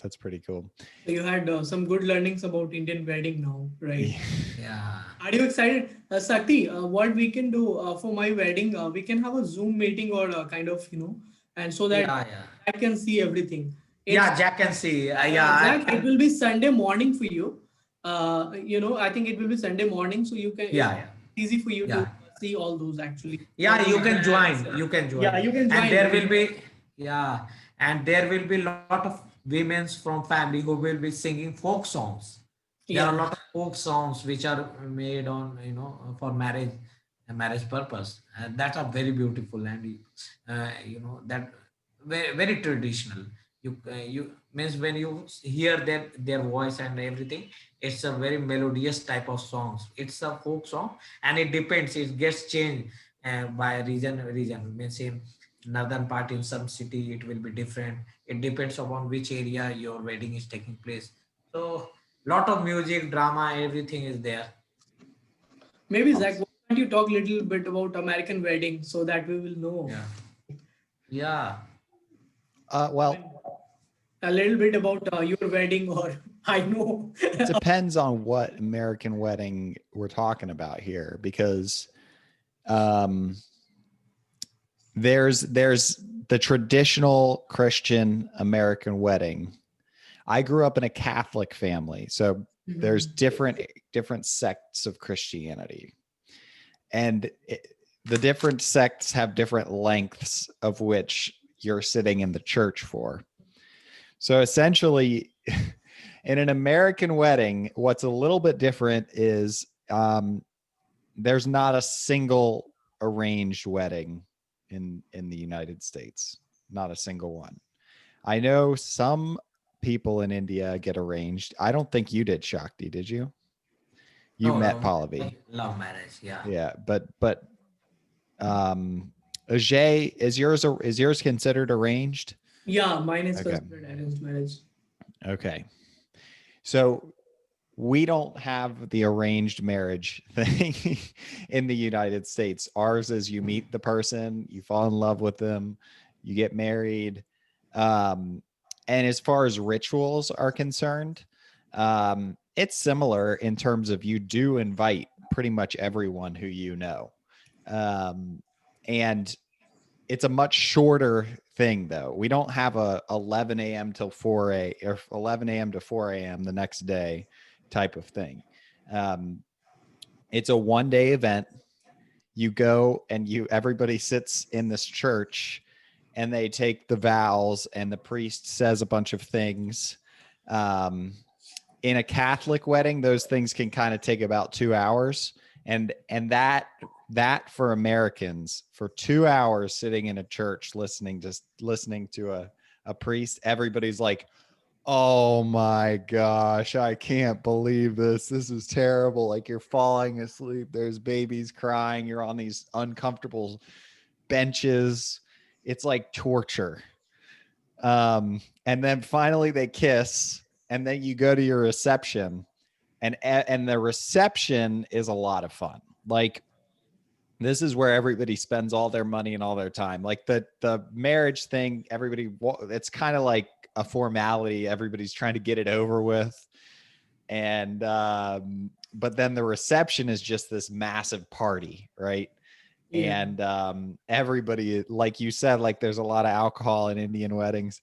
That's pretty cool. So you had some good learnings about Indian wedding now, right? Yeah, Are you excited, Sakti? What we can do for my wedding? We can have a Zoom meeting or kind of, and so that yeah, yeah, I can see everything. It's yeah, Jack can see, Zach. yeah, It will be Sunday morning for you. I think it will be Sunday morning, so it's yeah, yeah, easy for you to yeah. see all those actually. Yeah, you can join, you can Yeah, join. you can And join. there will be, yeah, and there will be a lot of women from family who will be singing folk songs. There are a Yeah. lot of folk songs which are made on for marriage, marriage purpose, and that are very beautiful, and that very traditional. You means when you hear their voice and everything, it's a very melodious type of songs. It's a folk song, and it depends, it gets changed by region. Means in northern part, in some city it will be different. It depends upon which area your wedding is taking place. So lot of music, drama, everything is there. Maybe Zach, why don't you talk a little bit about American wedding so that we will know Yeah, yeah, Well, a little bit about your wedding, or I know. it depends on what American wedding we're talking about here, because um, there's the traditional Christian American wedding. I grew up in a Catholic family, so there's Mhm. different sects of Christianity, and the different sects have different lengths of which you're sitting in the church for. So essentially, in an American wedding, what's a little bit different is there's not a single arranged wedding in the United States, not a single one. I know some people in India get arranged. I don't think you did, Shakti, did you? You No, met no, Pallavi. love marriage. Yeah. Yeah, but um Ajay, is yours considered arranged? Yeah, mine is Okay. considered arranged marriage. Okay. So we don't have the arranged marriage thing in the United States. Ours is you meet the person, you fall in love with them, you get married. Um, and as far as rituals are concerned, it's similar in terms of you do invite pretty much everyone who you know. Um, and it's a much shorter thing though. We don't have a 11 a.m. till 4 or 11 a.m. to 4 a.m. the next day type of thing. Um, it's a 1 day event. You go and everybody sits in this church and they take the vows and the priest says a bunch of things. Um, in a Catholic wedding, those things can kind of take about 2 hours. And that for Americans, for 2 hours sitting in a church listening to a priest, everybody's like, oh my gosh, I can't believe this. This is terrible. Like you're falling asleep. There's babies crying. You're on these uncomfortable benches. It's like torture. And then finally they kiss, and then you go to your reception, and the reception is a lot of fun. Like this is where everybody spends all their money and all their time. Like the marriage thing, it's kind of like a formality. Everybody's trying to get it over with. And but then the reception is just this massive party, right? Yeah. And everybody, like you said, like there's a lot of alcohol in Indian weddings.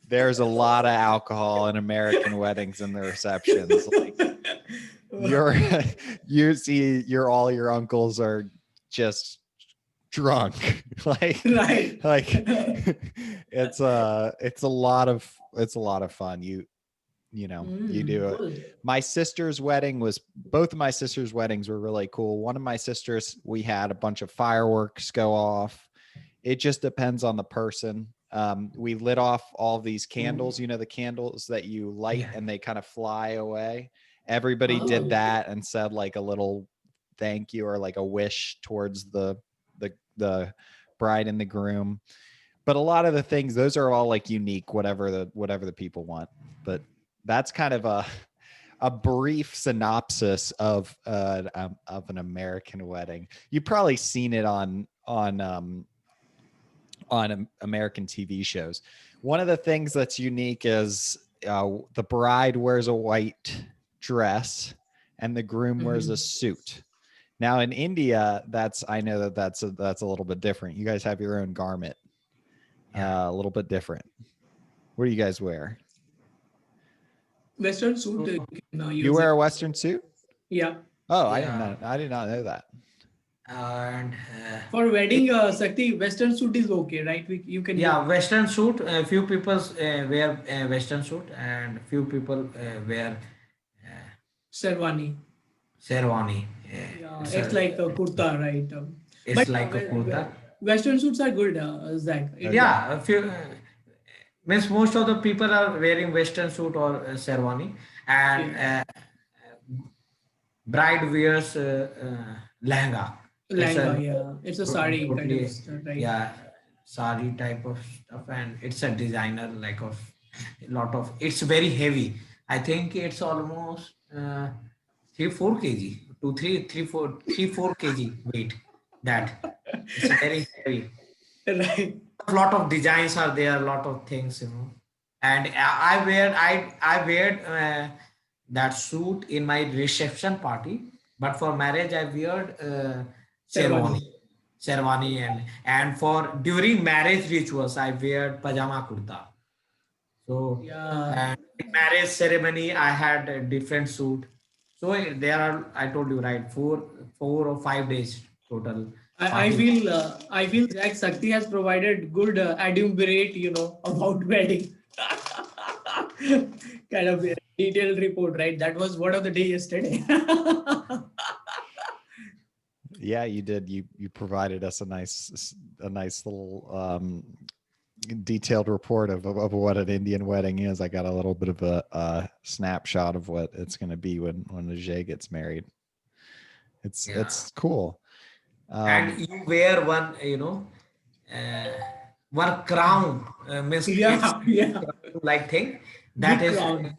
There's a lot of alcohol in American weddings and the receptions. Like you're you see all your uncles are just drunk. like Right. like it's a lot of fun. You do it. Cool. My sister's both of my sister's weddings were really cool. One of my sisters, we had a bunch of fireworks go off. It just depends on the person. We lit off all these candles, the candles that you light Yeah. and they kind of fly away. Everybody Oh. did that and said like a little thank you or like a wish towards the bride and the groom. But a lot of the things, those are all like unique, whatever the people want. But that's kind of a brief synopsis of an American wedding. You've probably seen it on American TV shows. One of the things that's unique is the bride wears a white dress and the groom wears a suit. Now in India, I know that's a little bit different. You guys have your own garment, Yeah. a little bit different. What do you guys wear? Western suit, So, you can You use wear it. a Western suit? Yeah. Oh, I didn't yeah. know. I did not know that. And For it, wedding, Sakti, Western suit is okay, right? You can use yeah, Western suit. Few people wear Western suit, and few people wear sherwani. sherwani. Yeah, It's it's a, like a kurta, right? it's But like a kurta. Western suits are good, Zach. Okay. Yeah, a few means most of the people are wearing Western suit or sherwani, and Yeah. bride wears lehenga. It's Lehenga, a yeah. It's a sari kind of totally, stuff, right? yeah, sari type of stuff, and it's a designer like of a lot of. It's very heavy. I think it's almost 3 4 kg, 2 3 3 4 3 4 kg weight. That it's very heavy. Right. A lot of designs are there, a lot of things. And I wear that suit in my reception party, but for marriage I wear Sherwani. sherwani sherwani, and for during marriage rituals I wear pajama kurta. So, Yeah. and in marriage ceremony, I had a different suit. So there are, I told you right, 4 or 5 days total. party. I feel Jack Sakti has provided good adumbrate, about wedding. Kind of a detailed report, right? That was word of the day yesterday. Yeah, you did. You provided us a nice little detailed report of what an Indian wedding is. I got a little bit of a snapshot of what it's going to be when Ajay gets married. Yeah. It's cool. And you wear one, uh, one crown, means it's Yeah, yeah. like thing that Big is crown.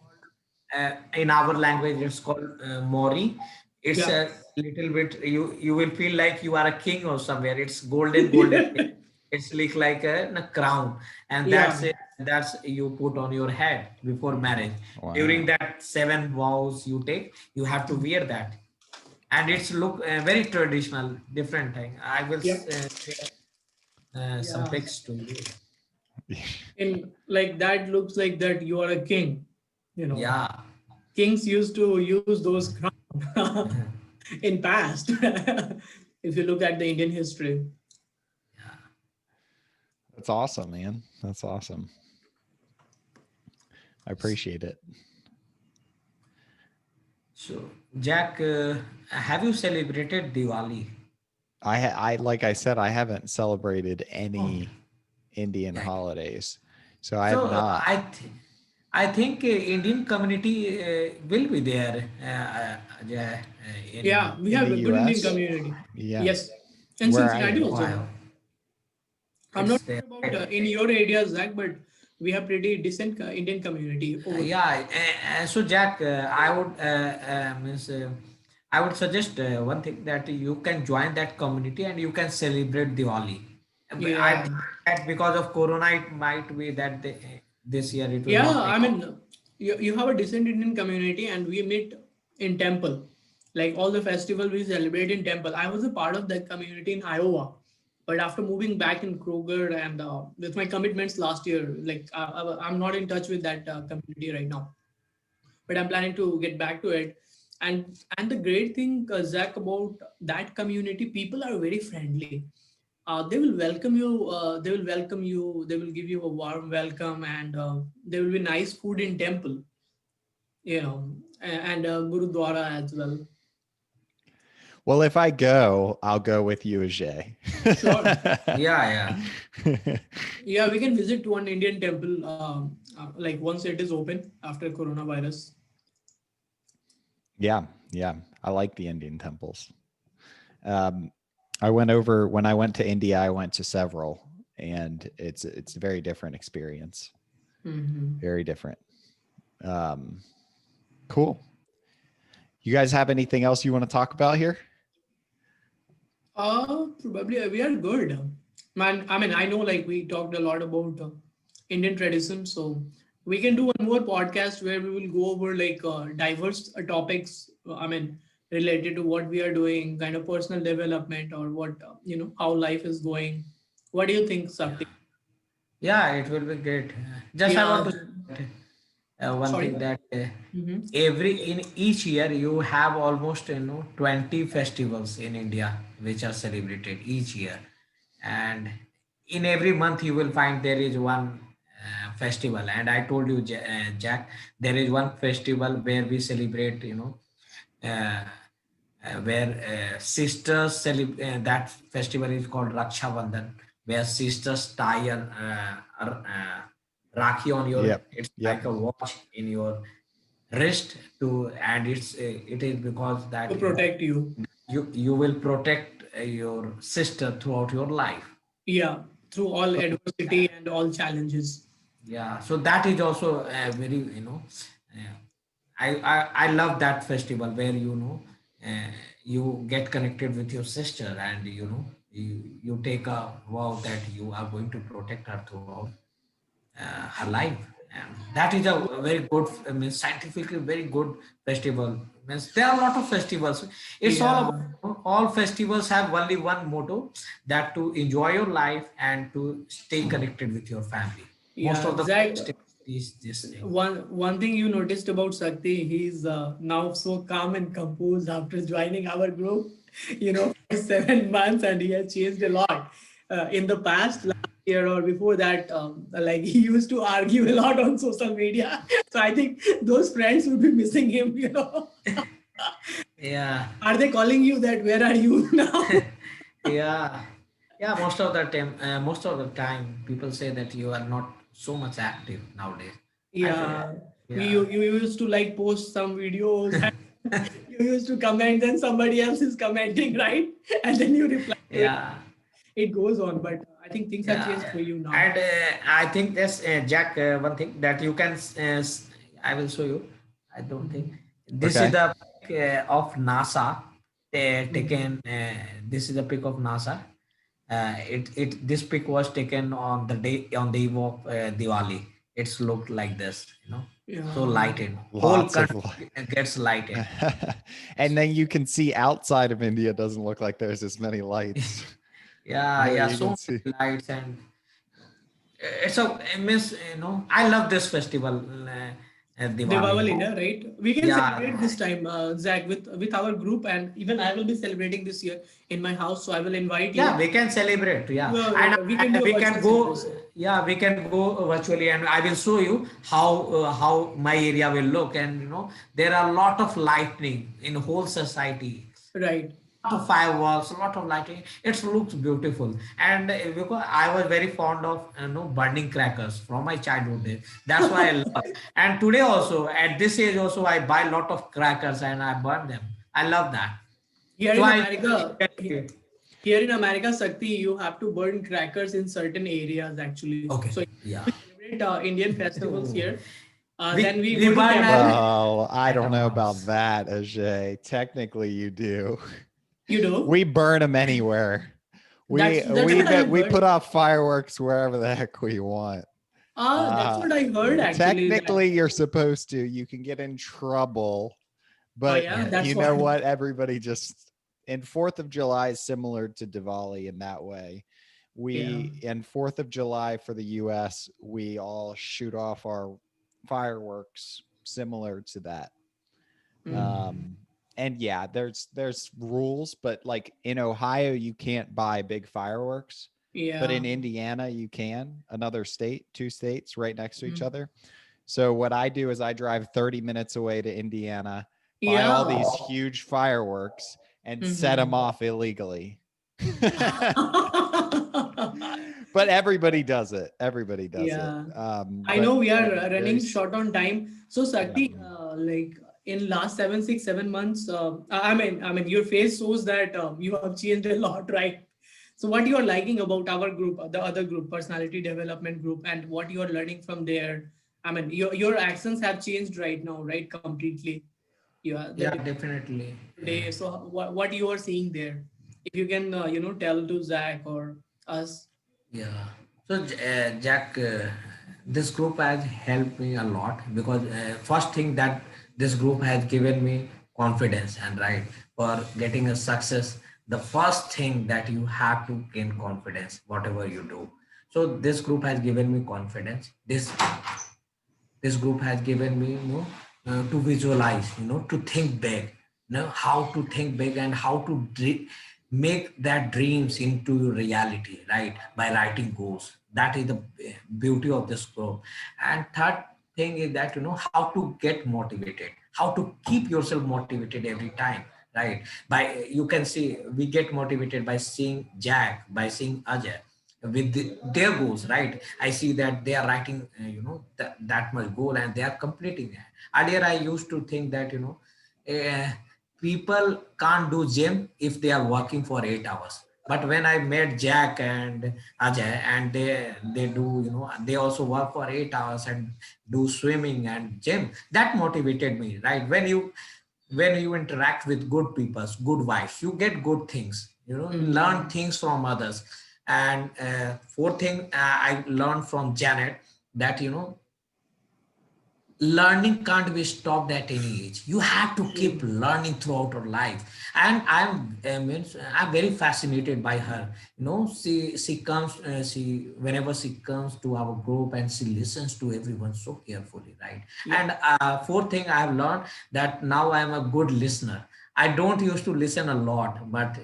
in our language it's called Mori. It's Yeah. a little bit, you will feel like you are a king or somewhere. It's golden thing. It's like a crown, and Yeah. that's it. That's you put on your head before marriage. During Wow. that 7 vows you take, you have to wear that, and it's look very traditional, different thing. I will Yeah. share some Yeah. pics to you. In like that looks like that you are a king. Yeah. Kings used to use those crowns in past. If you look at the Indian history. That's awesome, man. That's awesome. I appreciate it. So, Jack, have you celebrated Diwali? I like I said, I haven't celebrated Oh, any Indian yeah. holidays, so I have So not. I think Indian community will be there, Ajay, Yeah, in we In have the a good Indian U.S., community. yeah. Yes. In Where are Cincinnati you? also. Ohio. I'm not It's there. sure about in your area, Zach, but we have pretty decent Indian community over there. Yeah. So Jack, I would means I would suggest one thing, that you can join that community and you can celebrate Diwali. I Yeah. think that because of Corona, it might be that this year it will Yeah, not take I off. mean, you have a decent Indian community and we meet in temple. Like all the festival we celebrate in temple. I was a part of that community in Iowa. But after moving back in Kroger and with my commitments last year, like I'm not in touch with that community right now. But I'm planning to get back to it. And the great thing, Zach, about that community, people are very friendly. They will welcome you. They will welcome you. They will give you a warm welcome, and there will be nice food in temple, and Gurudwara as well. Well, if I go, I'll go with you, Ajay. Sure. Yeah, yeah. Yeah, we can visit one Indian temple, like once it is open after coronavirus. Yeah, yeah. I like the Indian temples. Um, I went over when I went to India. I went to several, and it's a very different experience. Hmm. Very different. Um, cool. You guys have anything else you want to talk about here? Probably we are good. Man, I mean, I know like we talked a lot about Indian tradition, so we can do one more podcast where we will go over like diverse topics. I mean, related to what we are doing, kind of personal development or what how life is going. What do you think, Sakti? Yeah, it will be great. Just I want Yeah. to say one Sorry. thing, that Mm-hmm. every in each year you have almost 20 festivals in India which are celebrated each year, and in every month you will find there is one festival. And I told you, Jack, there is one festival where we celebrate, uh, where sisters that festival is called Raksha Bandhan, where sisters tie rakhi on your, Yep. it's Yep. like a watch in your wrist to, and it is because To that protect you. you will protect your sister throughout your life. Yeah. Through all So adversity and all challenges. yeah, so that is also very, uh, I love that festival where you get connected with your sister, and you take a vow that you are going to protect her throughout her life. And that is a very good, I mean, scientifically very good festival. Means there are a lot of festivals. It's all about, Yeah. all festivals have only one motto, that to enjoy your life and to stay connected with your family. Most Yeah. of the Zach, festivals is this thing. one thing you noticed about Sakti, he's now so calm and composed after joining our group. for 7 months, and he has changed a lot. In the past, last year or before that, like he used to argue a lot on social media. So I think those friends would be missing him. Yeah. Are they calling you that? Where are you now? Yeah, yeah, most of the time people say that you are not so much active nowadays. I feel, Yeah, yeah. you used to like post some videos and you used to comment, then somebody else is commenting, right? And then you reply to it. Yeah, It goes on, but I think things have changed yeah, for you now. and I think that's Jack. One thing that you can, I will show you. I don't think this is Okay. the pic of NASA. Mhm. Taken. This is the pic of NASA. It this pic was taken on the day on the eve of Diwali. It's looked like this, so Yeah, lighted. Whole Lots of country gets lighted. and then you can see outside of India doesn't look like there's as many lights. Yeah, There yeah, you so can see. many lights, and it's a miss. I love this festival, Diwali. Diwali, na, right? We can Yeah, celebrate this time, Zach, with our group, and even I will be celebrating this year in my house. So I will invite yeah, you. we can celebrate. Yeah, and We can do a we virtual can go. celebration. Yeah, we can go virtually, and I will show you how my area will look. And there are a lot of lightning in whole society. Right. Lot of fireworks, a lot of lighting. It looks beautiful, and because I was very fond of burning crackers from my childhood days. That's why I love. And today also, at this age also, I buy a lot of crackers and I burn them. I love that. Here So in I America, here in America, Sakti, you have to burn crackers in certain areas actually. okay, So if yeah. we celebrate Indian festivals here, then we We go to burn temple. Well, I at don't our know about house. that, Ajay. Technically, you do. You do? We burn them anywhere. We That's we what I bet have we put heard. off fireworks wherever the heck we want. That's Uh, what I heard actually. That technically, you're supposed to. You can get in trouble, but yeah, Yeah, that's you know what. what? Everybody just in Fourth of July is similar to Diwali in that way. Yeah. We in Fourth of July for the U.S. we all shoot off our fireworks similar to that. Mm. Um, and yeah, there's rules, but like in Ohio, you can't buy big fireworks, but Yeah. in Indiana, you can. Another state, two states right next to each Mm. other. So what I do is I drive 30 minutes away to Indiana, buy all Yeah. these huge fireworks, and set them Mhm. off illegally. But everybody does it. Everybody does it. Yeah. I But know we are very, running short on time. So yeah. Sakti, like in last 7, 6, 7 months, I mean, your face shows that you have changed a lot, right? So what you are liking about our group, the other group, personality development group, and what you are learning from there? I mean, your accents have changed right now, right? Completely. Yeah, the yeah, definitely. day. So what you are seeing there? If you can, tell to Zach or us. Yeah. So, Jack, this group has helped me a lot because first thing that this group has given me confidence, and right, for getting a success, the first thing that you have to gain confidence, whatever you do. So this group has given me confidence. This group has given me to visualize, to think big, how to think big and how to make that dreams into reality, right, by writing goals. That is the beauty of this group. And third thing is that how to get motivated, how to keep yourself motivated every time, right? By you can see we get motivated by seeing Jack, by seeing Ajay with their goals, right? I see that they are writing that much goal and they are completing it. Earlier I used to think that uh, people can't do gym if they are working for 8 hours. But when I met Jack and Ajay, and they do, they also work for 8 hours and do swimming and gym, that motivated me, right? When you interact with good people, good vibes, you get good things, you learn Mm. things from others. And fourth thing, I learned from Janet that learning can't be stopped at any age. You have to keep Mm. learning throughout your life. And I'm very fascinated by her. She comes, she whenever she comes to our group, and she listens to everyone so carefully, right? Yeah. And fourth thing I have learned, that now I am a good listener. I don't used to listen a lot, but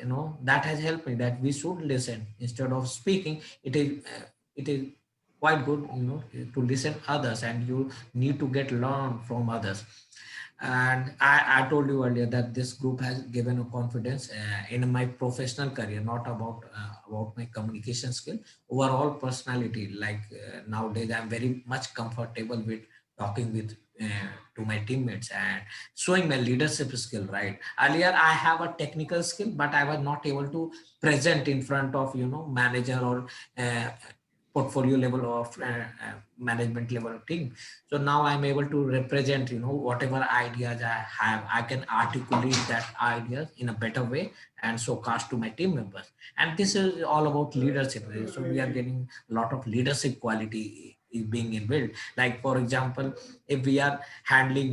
that has helped me that we should listen instead of speaking. It is quite good, to listen others, and you need to get learn from others. And I told you earlier that this group has given a confidence in my professional career, not about my communication skill, overall personality. Like nowadays, I'm very much comfortable with talking with to my teammates and showing my leadership skill. Right, earlier I have a technical skill, but I was not able to present in front of manager or uh, portfolio level of management level team. So now I'm able to represent whatever ideas I have. I can articulate that ideas in a better way and showcase to my team members. And this is all about leadership. So we are getting a lot of leadership quality is being inbuilt. Like for example, if we are handling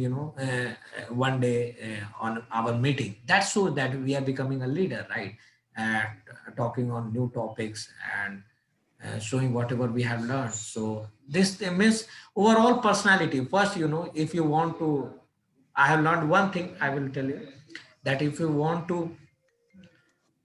one day on our meeting, that shows that we are becoming a leader, right? And talking on new topics and showing whatever we have learned. So this means overall personality. First, if you want to, I have learned one thing. I will tell you that if you want to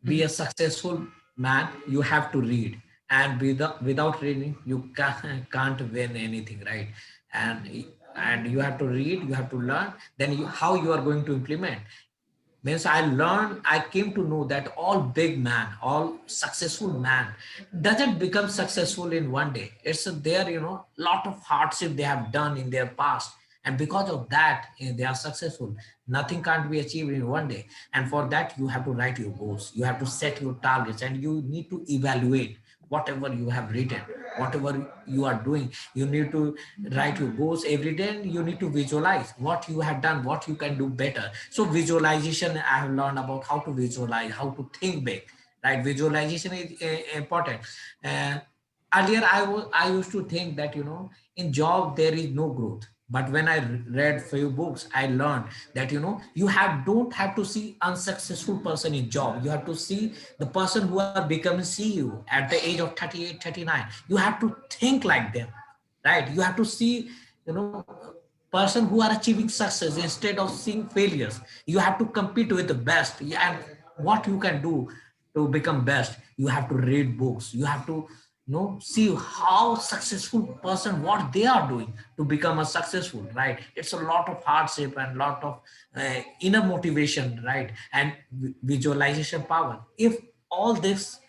be a successful man, you have to read, and without reading, you can't win anything, right? And you have to read, you have to learn. Then how you are going to implement means I came to know that all big man, all successful man doesn't become successful in one day. It's their lot of hardship they have done in their past, and because of that they are successful. Nothing can't be achieved in one day, and for that you have to write your goals, you have to set your targets, and you need to evaluate whatever you have written, whatever you are doing. You need to write your goals every day, and you need to visualize what you have done, what you can do better. So visualization, I have learned about how to visualize, how to think big, right? Visualization is important. And earlier I used to think that in job there is no growth, but when I read few books, I learned that you don't have to see unsuccessful person in job. You have to see the person who are becoming CEO at the age of 38, 39. You have to think like them, right? You have to see person who are achieving success instead of seeing failures. You have to compete with the best. Yeah, and what you can do to become best, you have to read books, you have to see how successful person what they are doing to become a successful, right? It's a lot of hardship and lot of inner motivation, right? And visualization power. If all this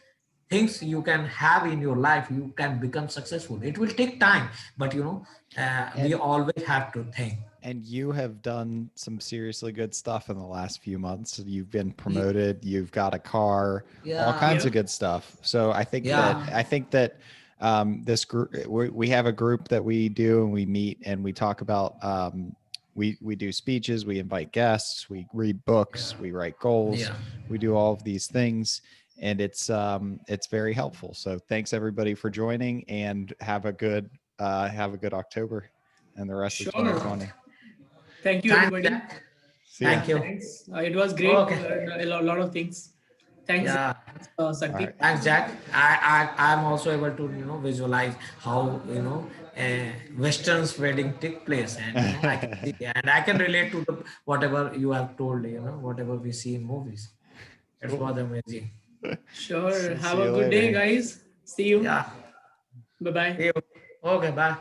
things you can have in your life, you can become successful. It will take time, but we And always have to think. you have done some seriously good stuff in the last few months. You've been Ye- promoted, you've got a car, all yeah, kinds Yeah. of good stuff. So yeah, I think that this group, we have a group that we do, and we meet and we talk about we do speeches, we invite guests, we read yeah, books, we write goals, yeah. we do all of these things, and it's very helpful. So thanks everybody for joining, and have a good October and the rest of Sure. 2020. Thank you, Thanks, everybody. Jack. See ya. Yeah, Thank you. thanks. It was great to Okay. learn a lot of things. Thanks, Yeah. All Sakti. right. Thanks, Jack. I'm also able to visualize how Western's wedding take place, and I can see and I can relate to the whatever you have told, whatever we see in movies. It Cool. was amazing. Sure. Have See a you good day, later. guys. See you. Yeah. Bye bye. See you. Okay. Bye.